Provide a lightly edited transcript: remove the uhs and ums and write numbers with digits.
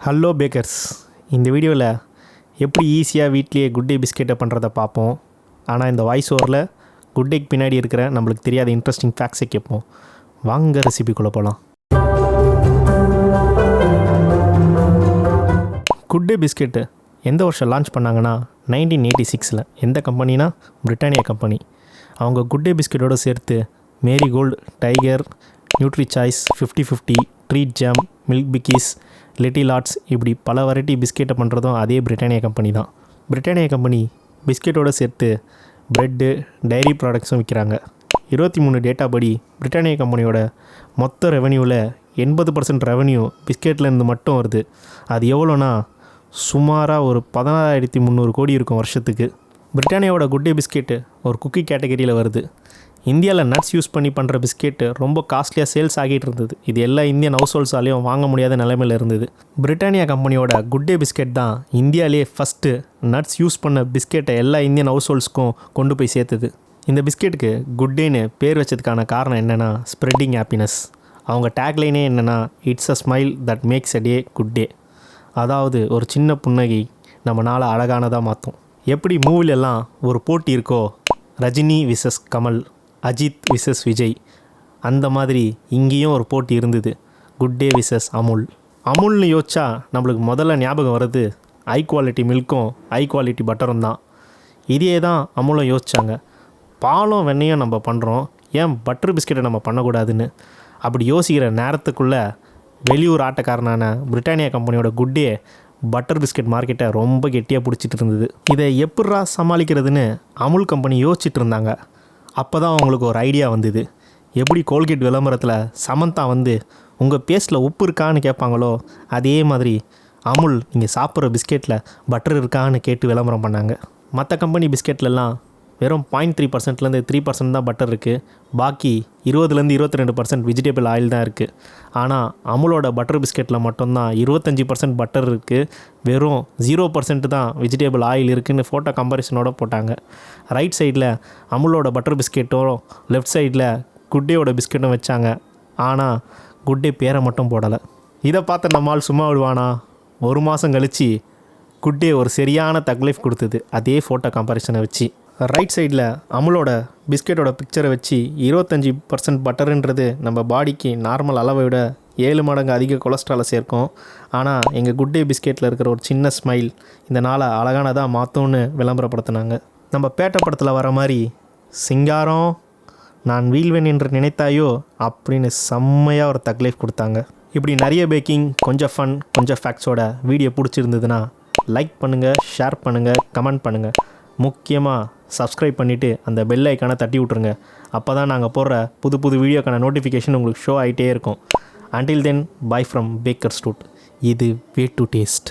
Hello bakers, இந்த வீடியோவில் எப்படி ஈஸியாக வீட்லேயே குட் டே பிஸ்கெட்டை பண்ணுறதை பார்ப்போம். ஆனால் இந்த வாய்ஸ் ஓவரில் குட் டேக்கு பின்னாடி இருக்கிற நம்மளுக்கு தெரியாத இன்ட்ரெஸ்டிங் ஃபேக்ட்ஸை கேட்போம். வாங்க ரெசிபிக்குள்ளே போகலாம். குட் டே பிஸ்கெட்டு எந்த வருஷம் லான்ச் பண்ணாங்கன்னா 1986. எந்த கம்பெனினா பிரிட்டானியா கம்பெனி. அவங்க குட் டே பிஸ்கெட்டோடு சேர்த்து marigold, tiger, nutri choice, 50-50, treat jam, milk Bikis, little arts இப்படி பல வெரைட்டி பிஸ்கெட்டை பண்ணுறதும் அதே பிரிட்டானியா கம்பெனி தான். பிரிட்டானியா கம்பெனி பிஸ்கெட்டோடு சேர்த்து ப்ரெட்டு, டைரி ப்ராடக்ட்ஸும் விற்கிறாங்க. 23 டேட்டா படி பிரிட்டானியா கம்பெனியோட மொத்த ரெவன்யூவில் 80% ரெவன்யூ பிஸ்கெட்லேருந்து மட்டும் வருது. அது எவ்வளோனா சுமாராக ஒரு 16,300 கோடி இருக்கும் வருஷத்துக்கு. பிரிட்டானியாவோட குட் டே பிஸ்கெட்டு ஒரு குக்கி கேட்டகரியில் வருது. இந்தியாவில் நட்ஸ் யூஸ் பண்ணி பண்ணுற பிஸ்கெட்டு ரொம்ப காஸ்ட்லியாக சேல்ஸ் ஆகிட்டு இருந்தது. இது எல்லா இந்தியன் ஹவுஸ் ஹோல்ட்ஸாலையும் வாங்க முடியாத நிலைமையில் இருந்தது. பிரிட்டானியா கம்பெனியோட குட் டே பிஸ்கெட் தான் இந்தியாவிலே ஃபஸ்ட்டு நட்ஸ் யூஸ் பண்ண பிஸ்கெட்டை எல்லா இந்தியன் ஹவுஸ் ஹோல்ட்ஸ்க்கும் கொண்டு போய் சேர்த்துது. இந்த பிஸ்கெட்டுக்கு குட் டேன்னு பேர் வச்சதுக்கான காரணம் என்னென்னா ஸ்ப்ரெட்டிங் ஹாப்பினஸ். அவங்க டேக்லைனே என்னென்னா it's a smile that makes a day good day. அதாவது ஒரு சின்ன புன்னகை நம்ம நாளை அழகானதாக மாற்றும். எப்படி மூவிலெல்லாம் ஒரு போட்டி இருக்கோ, ரஜினி விசஸ் கமல், அஜித் விசஸ் விஜய், அந்த மாதிரி இங்கேயும் ஒரு போட்டி இருந்தது. Good day versus Amul. அமுல்னு யோசிச்சா நம்மளுக்கு முதல்ல ஞாபகம் வர்றது ஹை குவாலிட்டி மில்க்கும் ஹை குவாலிட்டி பட்டரும் தான். இதே தான் அமுலும் யோசித்தாங்க. பாலும் வெண்ணையும் நம்ம பண்ணுறோம், ஏன் பட்டர் பிஸ்கெட்டை நம்ம பண்ணக்கூடாதுன்னு. அப்படி யோசிக்கிற நேரத்துக்குள்ளே வெளியூர் ஆட்டக்காரனான பிரிட்டானியா கம்பெனியோட குட் டே பட்டர் பிஸ்கெட் மார்க்கெட்டை ரொம்ப கெட்டியாக பிடிச்சிட்டு இருந்தது. இதை எப்பட்றா சமாளிக்கிறதுன்னு அமுல் கம்பெனி யோசிச்சுட்டு இருந்தாங்க. அப்போ தான் அவங்களுக்கு ஒரு ஐடியா வந்தது. எப்படி கோல்கேட் விளம்பரத்தில் சமந்தா வந்து உங்கள் பேஸ்ட்டில் உப்பு இருக்கான்னு கேட்பாங்களோ, அதே மாதிரி அமுல் நீங்கள் சாப்பிட்ற பிஸ்கெட்டில் பட்டர் இருக்கான்னு கேட்டு விளம்பரம் பண்ணாங்க. மற்ற கம்பெனி பிஸ்கெட்லலாம் வெறும் 0.3%லேருந்து 3% தான் பட்டர் இருக்குது. பாக்கி 20லேருந்து 22% வெஜிடபிள் ஆயில் தான் இருக்குது. ஆனால் அமுலோட பட்டர் பிஸ்கெட்டில் மட்டும்தான் 25% பட்டர் இருக்குது, வெறும் 0% தான் வெஜிடபிள் ஆயில் இருக்குதுன்னு ஃபோட்டோ கம்பேரிசனோடு போட்டாங்க. ரைட் சைடில் அமுலோட பட்டர் பிஸ்கெட்டும், லெஃப்ட் சைடில் குட்டேயோட பிஸ்கெட்டும் வச்சாங்க. ஆனால் குட்டே பேரை மட்டும் போடலை. இதை பார்த்து நம்மால் சும்மா விடுவானா? ஒரு மாதம் கழித்து குட்டே ஒரு சரியான தக்லைஃப் கொடுத்தது, அதே ஃபோட்டோ கம்பேரிசனை வச்சு. ரைட் சைடில் அமுலோட பிஸ்கெட்டோட பிக்சரை வச்சு 25% பட்டருன்றது நம்ம பாடிக்கு நார்மல் அளவை விட 7 மடங்கு அதிக கொலஸ்ட்ராலை சேர்க்கும். ஆனால் எங்கள் குட் டே பிஸ்கெட்டில் இருக்கிற ஒரு சின்ன ஸ்மைல் இந்த நாளை அழகானதாக மாற்றும்னு விளம்பரப்படுத்தினாங்க. நம்ம பேட்டை படத்தில் வர மாதிரி சிங்காரம் நான் வீழ்வேன் என்று நினைத்தாயோ அப்படின்னு செம்மையாக ஒரு தக்லைஃப் கொடுத்தாங்க. இப்படி நிறைய பேக்கிங், கொஞ்சம் ஃபன், கொஞ்சம் ஃபேக்ட்ஸோட வீடியோ பிடிச்சிருந்ததுன்னா லைக் பண்ணுங்கள், ஷேர் பண்ணுங்கள், கமெண்ட் பண்ணுங்கள். முக்கியமாக சப்ஸ்கிரைப் பண்ணிவிட்டு அந்த பெல் ஐக்கானை தட்டி விட்ருங்க. அப்போ தான் நாங்கள் போடுற புது புது வீடியோக்கான நோட்டிஃபிகேஷன் உங்களுக்கு ஷோ ஆகிட்டே இருக்கும். Until then, bye from Baker's Street. இது வே டு டேஸ்ட்.